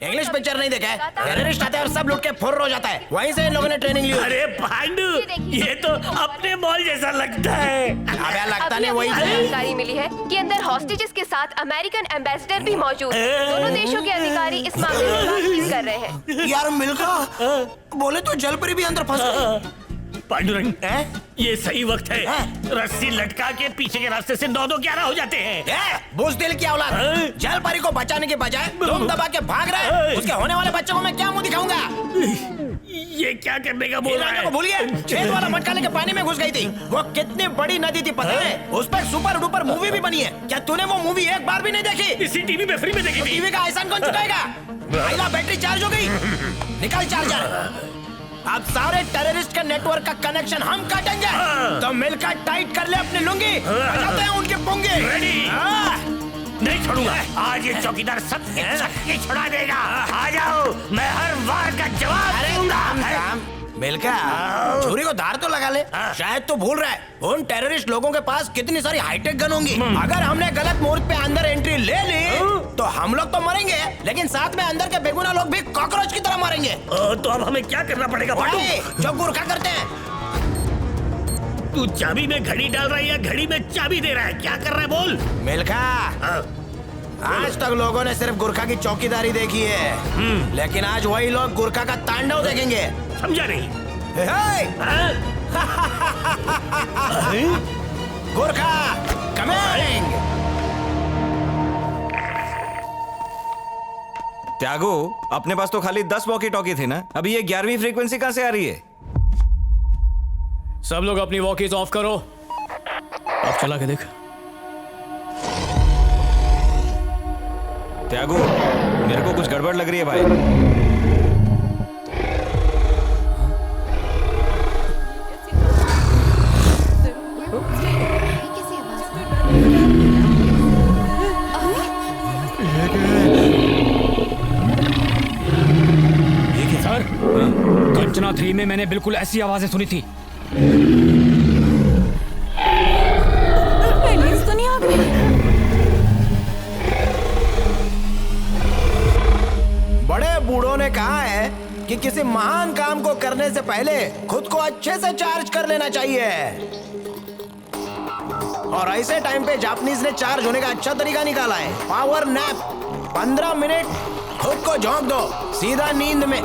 English picture नहीं देखा है? टेररिस्ट आते हैं और सब लूट के फुर्र हो जाता है। वहीं से इन लोगों ने ट्रेनिंग ली। अरे पांडु, ये तो अपने मॉल जैसा लगता है। अबे लगता नहीं, वही जानकारी मिली है कि अंदर हॉस्टेजेस के साथ अमेरिकन एम्बेसडर भी मौजूद है। दोनों देशों के अधिकारी इस मामले में बातचीत कर रहे हैं। यार मिल्खा, बोले तो जलपरी भी अंदर फंस गई। पांडुरंग, ये सही वक्त है। रस्सी लटका के पीछे के रास्ते से 9-2-11 हो जाते हैं। बुज़दिल की औलाद, जलपरी को बचाने के बजाय तुम दबा के भाग रहे। उसके होने वाले बच्चों को मैं क्या मुंह दिखाऊंगा? ये क्या करने का बोल रहा है? भूलिए, छेद वाला मटका लेके पानी में घुस गई थी। वो कितनी बड़ी नदी थी पता है? उस पर सुपर डुपर मूवी भी बनी है। क्या तूने वो मूवी एक बार भी नहीं देखी? इसी टीवी में फ्री में देखी थी। टीवी का एहसान कौन चुकाएगा? आइला बैटरी चार्ज हो गई, निकाल चार्जर। अब सारे टेररिस्ट के नेटवर्क का कनेक्शन हम काटेंगे। तो मिलकर टाइट कर ले अपनी लुंगी, बजाते हैं उनके पुंगे। नहीं छोड़ूंगा। आज ये चौकीदार सबके छुड़ा देगा। आ जाओ, मैं हर वार का जवाब दूंगा। मिलका, छुरी को धार तो लगा ले। शायद तो भूल रहा है उन टेररिस्ट लोगों के पास कितनी सारी हाईटेक गन होंगी। अगर हमने गलत मुहूर्त पे अंदर एंट्री ले ली तो हम लोग तो मरेंगे, लेकिन साथ में अंदर के बेगुनाह लोग भी कॉकरोच की तरह मारेंगे। तो अब हमें क्या करना पड़ेगा पांडु? जो गुरखा करते हैं। तू चाबी में घड़ी डाल रहा है या घड़ी में चाबी दे रहा है? क्या कर रहा है बोल? मिल्खा, आज तक लोगों ने सिर्फ गुरखा की चौकीदारी देखी है, लेकिन आज वही लोग गुरखा का तांडव देखेंगे। समझा नहीं? गुरखा कमिंग। त्यागो, अपने पास तो खाली 10 वॉकी टॉकी थी ना, अभी ये 11वीं फ्रीक्वेंसी कहां से आ रही है? सब लोग अपनी वॉकीज ऑफ करो। अब चला के देख। त्यागो, मेरे को कुछ गड़बड़ लग रही है भाई। सर, कंचना 3 में मैंने बिल्कुल ऐसी आवाजें सुनी थी। तो नहीं आ गई। बड़े बूढ़ों ने कहा है कि किसी महान काम को करने से पहले खुद को अच्छे से चार्ज कर लेना चाहिए, और ऐसे टाइम पे जापानीज ने चार्ज होने का अच्छा तरीका निकाला है। Power nap. 15 मिनट खुद को झोंक दो सीधा नींद में।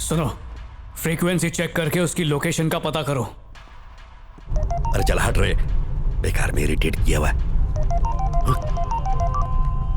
सुनो, फ्रीक्वेंसी चेक करके उसकी लोकेशन का पता करो। अरे चल हट रे, बेकार में इरिटेट किया हुआ है।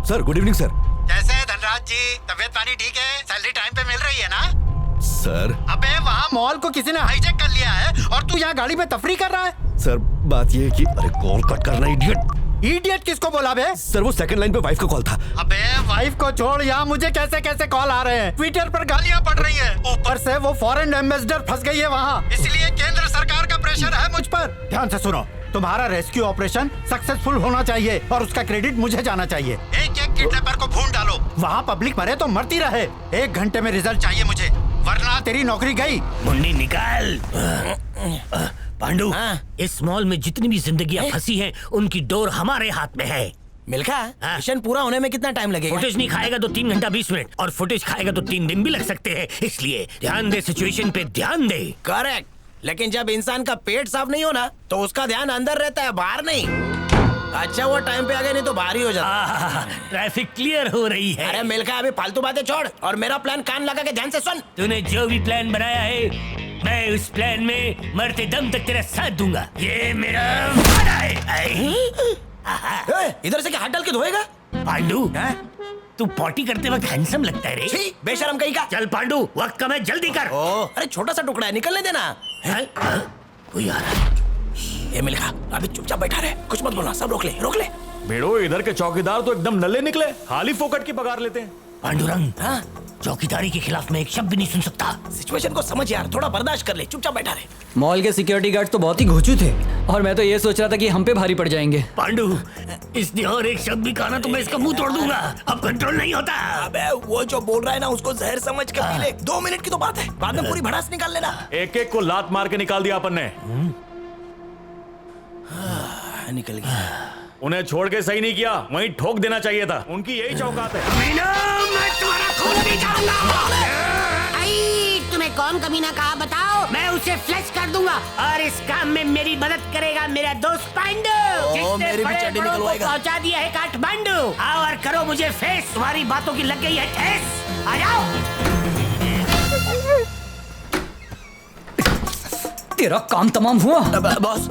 Sir good evening sir. कैसे है धनराज जी? तबीयत पानी ठीक है? सैलरी टाइम पे मिल रही है ना? सर, अबे वहाँ मॉल को किसी ने हाईजैक कर लिया है और तू यहाँ गाड़ी में तफरी कर रहा है। सर बात ये है कि अरे कॉल कट करना इडियट। इडियट किसको बोला बे? सर वो सेकंड लाइन पे वाइफ का कॉल था। अबे वाइफ को छोड़, यहाँ मुझे कैसे कैसे कॉल आ रहे हैं। ट्विटर पर गालियाँ पड़ रही हैं। ऊपर से वो फॉरेन एम्बेसडर फंस गई है वहाँ, इसलिए केंद्र सरकार का प्रेशर है मुझ पर। ध्यान से सुनो, तुम्हारा रेस्क्यू ऑपरेशन सक्सेसफुल होना चाहिए और उसका क्रेडिट मुझे जाना चाहिए। एक एक किडनैपर को भून डालो, वहाँ पब्लिक मरे तो मरती रहे। 1 घंटे में रिजल्ट चाहिए मुझे, वरना तेरी नौकरी गई। मुन्नी निकाल। पांडु, इस मॉल में जितनी भी जिंदगियां फंसी हैं, उनकी डोर हमारे हाथ में है। मिल्खा, मिशन पूरा होने में कितना टाइम लगेगा? फुटेज नहीं खाएगा तो 3 घंटा 20 मिनट, और फुटेज खाएगा तो 3 दिन भी लग सकते हैं। इसलिए ध्यान दे, सिचुएशन पे ध्यान दे। करेक्ट, लेकिन जब इंसान का पेट साफ नहीं होना तो उसका ध्यान अंदर रहता है, बाहर नहीं। अच्छा वो टाइम पे आ गए, नहीं तो बाहर ही हो जाता। ट्रैफिक क्लियर हो रही है। अरे मिल्खा, अभी फालतू बातें छोड़ और मेरा प्लान कान लगा के ध्यान से सुन। तूने जो भी प्लान बनाया है, मैं उस प्लान में मरते दम तक तेरा साथ दूंगा। ये मेरा वादा है। इधर से क्या हाथ डाल के धोएगा? पांडु, तू पॉटी करते वक्त हैंडसम लगता है रे। छी, बेशरम कहीं का। चल पांडु, वक्त कम है, जल्दी कर। अरे छोटा सा टुकड़ा है, निकलने देना। कोई आ रहा है। ये मिल्खा, अभी चुपचाप बैठा रहे, कुछ मत बोलना, सब रोक ले रोक ले। बेड़ो, इधर के चौकीदार तो एकदम नल्ले निकले, हाली फोकट की पगार लेते हैं। पांडुरंग, चौकीदारी के खिलाफ मैं एक शब्द भी नहीं सुन सकता। सिचुएशन को समझ यार, थोड़ा बर्दाश्त कर ले, चुपचाप बैठा रहे। मॉल के सिक्योरिटी गार्ड तो बहुत ही घोंचू थे और मैं तो ये सोच रहा था कि हम पे भारी पड़ जाएंगे। पांडु, इसने और एक शब्द भी कहा ना तो मैं इसका मुंह तोड़ दूंगा। अब कंट्रोल नहीं होता। अबे वो जो बोल रहा है ना उसको जहर समझ के पी ले। 2 मिनट की तो बात है, बाद में पूरी भड़ास निकाल लेना। एक एक को लात मार के निकाल दिया अपन ने। निकल गया। उन्हें छोड़ के सही नहीं किया, वहीं ठोक देना चाहिए था। उनकी यही चौकात है। मीना, मैं तुम्हारा खून निकालूंगा। तुम्हें कौन कमीना कहा बताओ? मैं उसे फ्लैश कर दूंगा और इस काम में मेरी मदद करेगा मेरा दोस्त पांडु, जिसने मेरी भी बड़े चड्डी बड़ों को निकलवाएगा। पहुंचा दिया है काठमांडू। आओ और करो मुझे फेस, तुम्हारी बातों की लग गई है ठेस। आ जाओ। तेरा काम तमाम हुआ। बॉस,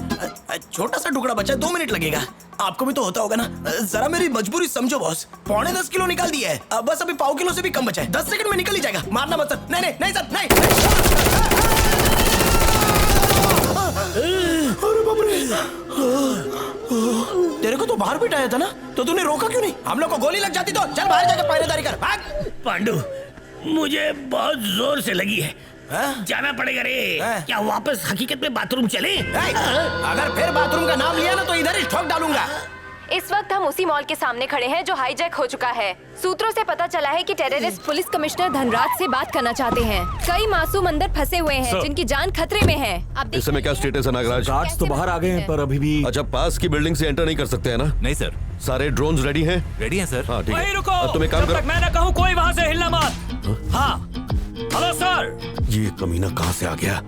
छोटा सा टुकड़ा बचा, 2 मिनट लगेगा। आपको भी तो होता होगा ना, जरा मेरी मजबूरी समझो बॉस। 10.25 किलो निकाल दिया है, अब बस अभी 1/4 किलो से भी कम बचा है। 10 सेकंड में निकल ही जाएगा। मारना मत सर। नहीं नहीं नहीं सर, नहीं। अरे बाप रे, तेरे को तो बाहर बिठाया था ना, तो तूने रोका क्यों नहीं? हम लोग को गोली लग जाती तो चल बाहर जाके पहरेदारी कर, भाग। पांडु, मुझे बहुत जोर से लगी है, जाना पड़ेगा रे। क्या वापस हकीकत में बाथरूम चले? अगर फिर बाथरूम का नाम लिया ना तो इधर ही ठोक डालूंगा। इस वक्त हम उसी मॉल के सामने खड़े हैं जो हाईजैक हो चुका है। सूत्रों से पता चला है कि टेररिस्ट पुलिस कमिश्नर धनराज से बात करना चाहते हैं। कई मासूम अंदर फंसे हुए हैं जिनकी जान खतरे में है। अब इस समय क्या स्टेटस है नागराज? गार्ड्स तो बाहर आ गए हैं पर अभी भी। अच्छा, पास की बिल्डिंग से एंटर नहीं कर सकते हैं ना? नहीं सर। सारे ड्रोन्स रेडी हैं? रेडी हैं सर। हाँ ठीक वहीं है। रुको, अब तुम एक काम जब तक करो। मैं ना कहूँ कोई वहाँ से हिलना मत। हाँ, हेलो सर। ये कमीना कहाँ से आ गया?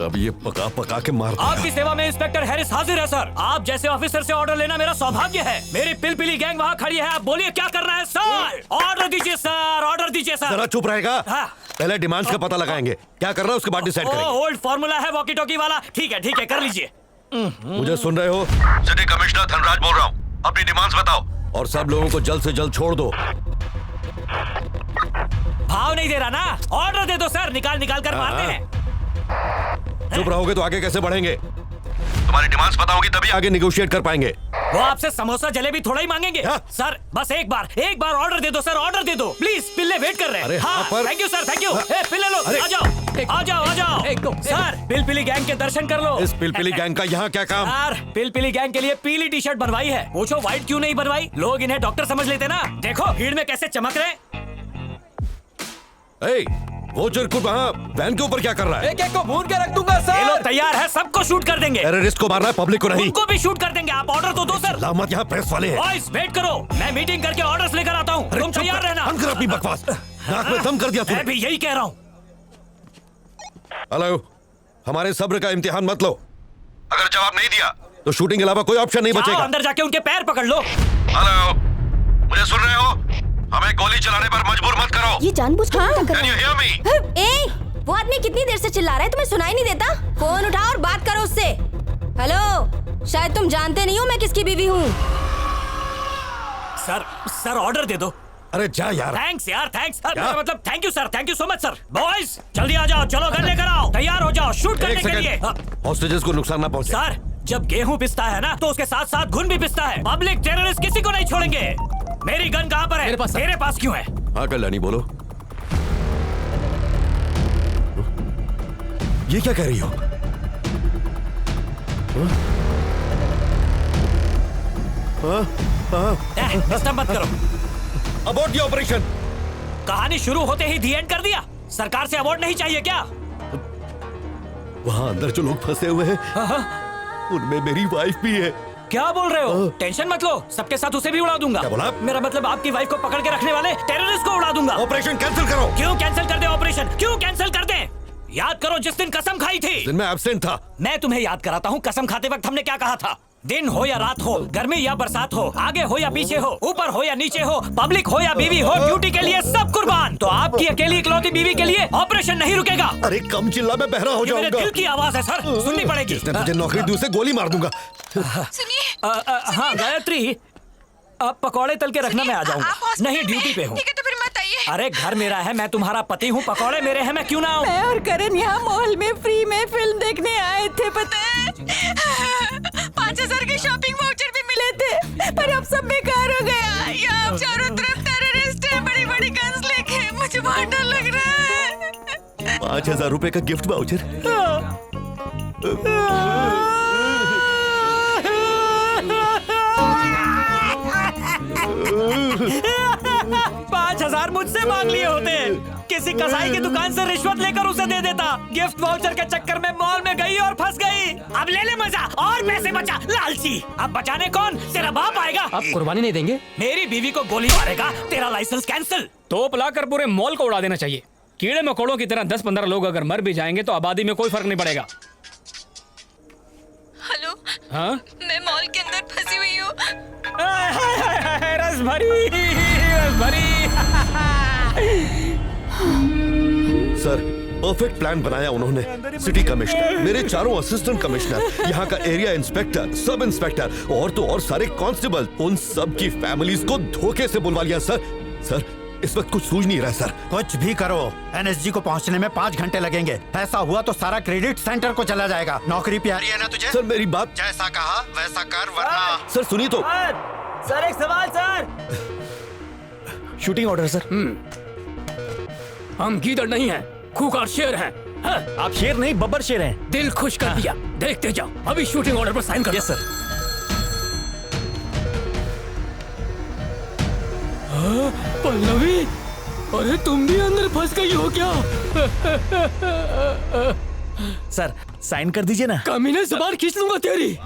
अब ये पका पका के मार देगा। आपकी सेवा में इंस्पेक्टर हैरिस हाजिर है सर। आप जैसे ऑफिसर से ऑर्डर लेना मेरा सौभाग्य है। मेरी पिलपिली गैंग वहाँ खड़ी है, आप बोलिए क्या करना है सर? ऑर्डर दीजिए सर, ऑर्डर दीजिए सर। जरा चुप रहेगा। हाँ। पहले डिमांड्स का पता लगाएंगे, क्या करना है उसके बाद डिसाइड करेंगे। ओल्ड फॉर्मूला है वॉकी टॉकी वाला। ठीक है कर लीजिए। मुझे सुन रहे हो? सिटी कमिश्नर धनराज बोल रहा हूँ, अपनी डिमांड्स बताओ और सब लोगों को जल्द से जल्द छोड़ दो। भाव नहीं दे रहा ना, ऑर्डर दे दो सर, निकाल कर मारते हैं। चुप रहोगे तो आगे कैसे बढ़ेंगे? तुम्हारी डिमांड्स पता होगी तभी आगे निगोशिएट कर पाएंगे। वो आपसे समोसा जलेबी थोड़ा ही मांगेंगे। हाँ? सर बस एक बार ऑर्डर दे दो सर, ऑर्डर दे दो प्लीज। पिल्ले वेट कर रहे हैं। अरे हाँ, पर- thank you sir, thank you. हाँ। पिल्ले लोग अरे- आ जाओ। सर पिलपिली गैंग के दर्शन कर लो। इस पिलपिली गैंग का यहाँ क्या काम? सर पिलपिली गैंग के लिए पीली टी शर्ट बनवाई है। पूछो व्हाइट क्यों नहीं बनवाई? लोग इन्हें डॉक्टर समझ लेते ना। देखो भीड़ में कैसे चमक रहे। वो चिरकुट वहाँ वैन के ऊपर क्या कर रहा है? एक को भून के रख दूंगा सर। ये लोग तैयार है, सबको शूट कर देंगे। टेररिस्ट को मारना है, पब्लिक को नहीं। उनको भी शूट कर देंगे। आप ऑर्डर तो दो सर। लामत यहाँ प्रेस वाले हैं। बॉयज वेट करो, मैं मीटिंग करके ऑर्डर्स लेकर आता हूँ। तुम तैयार रहना। बंद कर अपनी बकवास, नाक में दम कर दिया मैं तूने। भी यही कह रहा हूँ। हेलो, हमारे सब्र का इम्तिहान मत लो। अगर जवाब नहीं दिया तो शूटिंग के अलावा कोई ऑप्शन नहीं जाओ बचेगा। अंदर जाके उनके पैर पकड़ लो। हेलो, मुझे सुन रहे हो? हमें गोली चलाने पर मजबूर मत करो। ये जानबूझ कर क्या कर Can you hear me? रहा है? ए, वो आदमी कितनी देर से चिल्ला रहा है, तुम्हें सुनाई नहीं देता? फोन उठाओ और बात करो उससे। हेलो, शायद तुम जानते नहीं हो मैं किसकी बीवी हूँ। सर ऑर्डर दे दो। अरे जा यार। थैंक्स यार, थैंक्स सर। क्या? मेरा मतलब thank you sir, thank you so much sir. Boys जल्दी आ जाओ, चलो गन लेकर आओ, तैयार हो जाओ शूट करने के लिए। हॉस्टेजेस को नुकसान ना पहुंचे। सर जब गेहूं पिसता है ना तो उसके साथ साथ घुन भी पिसता है। पब्लिक टेररिस्ट किसी को नहीं छोड़ेंगे। मेरी गन कहाँ पर है? मेरे पास क्यों है? हाँ कल्याणी बोलो। ये क्या कह रही हो? डिस्टर्ब मत करो। Abort the operation. कहानी शुरू होते ही दी एंड कर दिया। सरकार से अवार्ड नहीं चाहिए क्या? वहाँ अंदर जो लोग फंसे हुए हैं उनमें मेरी वाइफ भी है। क्या बोल रहे हो? टेंशन मत लो, सबके साथ उसे भी उड़ा दूंगा। क्या बोला? मेरा मतलब आपकी वाइफ को पकड़ के रखने वाले टेररिस्ट को उड़ा दूंगा। ऑपरेशन कैंसिल करो। क्यों कैंसिल कर दे ऑपरेशन? क्यों कैंसिल कर दे? याद करो जिस दिन कसम खाई थी। दिन में एब्सेंट था। मैं तुम्हें याद कराता हूँ, कसम खाते वक्त हमने क्या कहा था। दिन हो या रात हो, गर्मी या बरसात हो, आगे हो या पीछे हो, ऊपर हो या नीचे हो, पब्लिक हो या बीवी हो, ड्यूटी के लिए सब कुर्बान। तो आपकी अकेली इकलौती बीवी के लिए ऑपरेशन नहीं रुकेगा। अरे कम चिल्ला, मैं बहरा हो ये मेरे जाऊंगा। दिल की आवाज है सर, सुननी पड़ेगी। जिसने तुझे नौकरी दी उसे गोली मार दूंगा। हाँ गायत्री, अब पकौड़े तल के रखना, मैं आ जाऊंगा। नहीं ड्यूटी पे हूँ। ठीक है तो फिर मत आइए। अरे घर मेरा है, मैं तुम्हारा पति हूँ, पकौड़े मेरे हैं, मैं क्यों ना आऊँ? मैं और करण यहाँ मॉल में फ्री में फिल्म देखने आए थे, पता है? 5,000 के शॉपिंग वाउचर भी मिले थे, पर अब सब बेकार हो गया। यहाँ चारों तरफ टेररिस्ट हैं, बड़ी बड़ी गन्स लेके। मुझे बहुत डर लग रहा है। 5,000 रुपए का गिफ्ट वाउचर। 5,000 मुझसे मांग लिए होते, किसी कसाई की दुकान से रिश्वत लेकर उसे दे देता। गिफ्ट वाउचर के चक्कर में मॉल में गई और फंस गई। अब ले ले मजा और पैसे बचा, लालची। अब बचाने कौन? तेरा बाप आएगा। आप कुर्बानी नहीं देंगे? मेरी बीवी को गोली मारेगा, तेरा लाइसेंस कैंसिल। तोप लाकर पूरे मॉल को उड़ा देना चाहिए। कीड़े मकोड़ों की तरह 10-15 लोग अगर मर भी जाएंगे तो आबादी में कोई फर्क नहीं पड़ेगा। हेलो। हाँ? मैं मॉल के अंदर फंसी हुई हूँ। रस भरी, रस भरी। सर, परफेक्ट प्लान बनाया उन्होंने। सिटी कमिश्नर, मेरे चारों असिस्टेंट कमिश्नर, यहाँ का एरिया इंस्पेक्टर, सब इंस्पेक्टर और तो और सारे कांस्टेबल, उन सब की फैमिलीज को धोखे से बुलवा लिया सर। सर, इस वक्त कुछ सूझ नहीं रहा सर। कुछ भी करो, एनएसजी को पहुंचने में 5 घंटे लगेंगे। ऐसा हुआ तो सारा क्रेडिट सेंटर को चला जाएगा। नौकरी प्यारी है ना तुझे? सर मेरी बात। जैसा कहा वैसा कर, वरना। सर सुनिए तो। सर एक सवाल सर। Shooting order sir. हम गीदड़ नहीं हैं, खूंखार शेर हैं। हाँ? आप शेर नहीं, बब्बर शेर हैं। दिल खुश कर दिया। देखते जाओ, अभी शूटिंग ऑर्डर पर साइन कर। Yes sir. पल्लवी, अरे तुम भी अंदर फंस गई हो क्या? सर साइन कर दीजिए ना। कमीने ज़बान खींच लूंगा तेरी।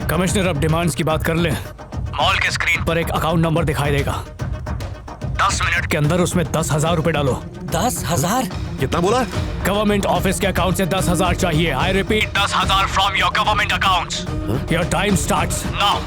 कमिश्नर, अब डिमांड्स की बात कर ले। मॉल के स्क्रीन पर एक अकाउंट नंबर दिखाई देगा। 10 मिनट के अंदर उसमें 10,000 रुपए डालो। 10,000? कितना बोला? गवर्नमेंट ऑफिस के अकाउंट से 10,000 चाहिए। I repeat, 10,000 from your government accounts. Your time starts now.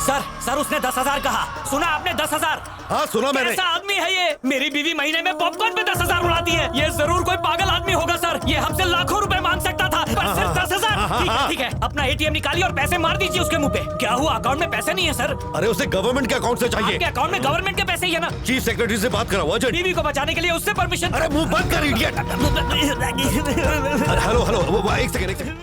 Sir उसने 10,000 कहा। सुना आपने? 10,000। हाँ सुना मैंने। कैसा आदमी है ये? मेरी बीवी महीने में पॉपकॉर्न पे 10,000 उड़ाती है। ये जरूर कोई पागल आदमी होगा सर। ये हमसे लाखों रुपए मांग सकता था, पर सिर्फ 10,000। ठीक है, अपना ATM निकालिए और पैसे मार दीजिए उसके मुंह पे। क्या हुआ, अकाउंट में पैसे नहीं है सर? अरे उसे गवर्नमेंट के अकाउंट से चाहिए। आपके अकाउंट में गवर्नमेंट के पैसे ही है ना? चीफ सेक्रेटरी से बात कराओ। बीवी को बचाने के लिए उससे परमिशन। अरे मुंह बंद कर इडियट। हेलो हेलो, एक सेकंड।